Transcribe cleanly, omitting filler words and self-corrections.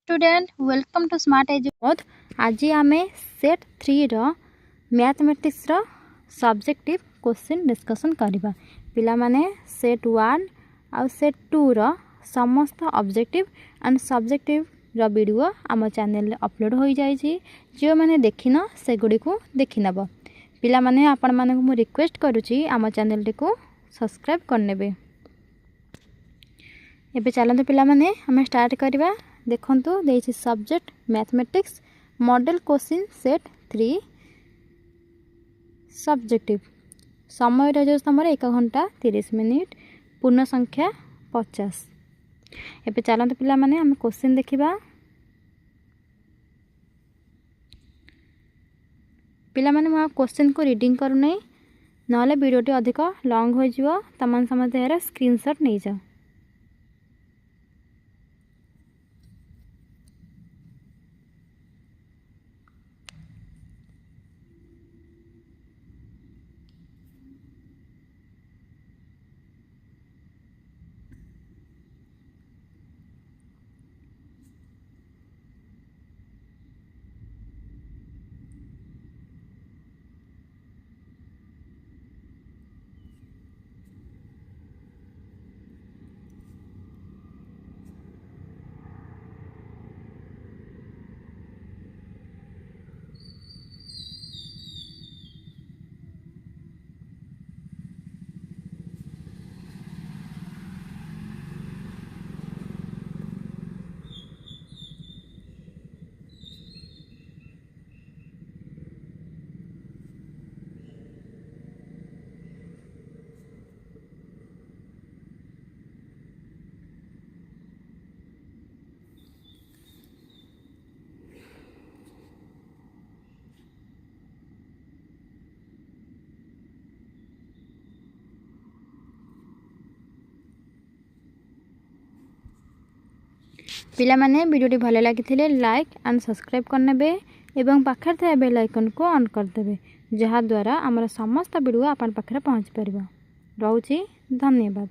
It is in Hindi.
Student welcome to Smart Education. आज आम सेट 3 रो मैथमेटिक्स रो सब्जेक्टिव क्वेश्चन डिस्कशन करबा। पिला माने सेट 1 आ सेट 2 रो समस्त ऑब्जेक्टिव एंड सब्जेक्टिव रो वीडियो आम चैनल अपलोड हो जाई छी। जो माने देखिन से गुडी को देखि नबो। पिला माने आपण माने को रिक्वेस्ट करूची आम चैनल को सब्सक्राइब करनेबे। एबे चलते पिला माने हमें स्टार्ट करबा। देखंतु देछि subject mathematics model question set 3 subjective समय रह तुम 1 घंटा 30 मिनिट पूर्ण संख्या 50। एबे चलते पिला माने हम क्वेश्चन देखिबा। पिला माने मैं क्वेश्चन को रीडिंग करू नै नले वीडियोटी अधिक लॉन्ग हो जिवो। तमान समझ यार स्क्रीनशॉट नै जाओ। पिला माने वीडियोटी भले लगी लाइक एंड सब्सक्राइब करने एवं पाखर थे बेल आइकन को ऑन करदे जहाँ द्वारा आमर समस्त वीडियो आपन पाखरे पहुँच पार। रोची धन्यवाद।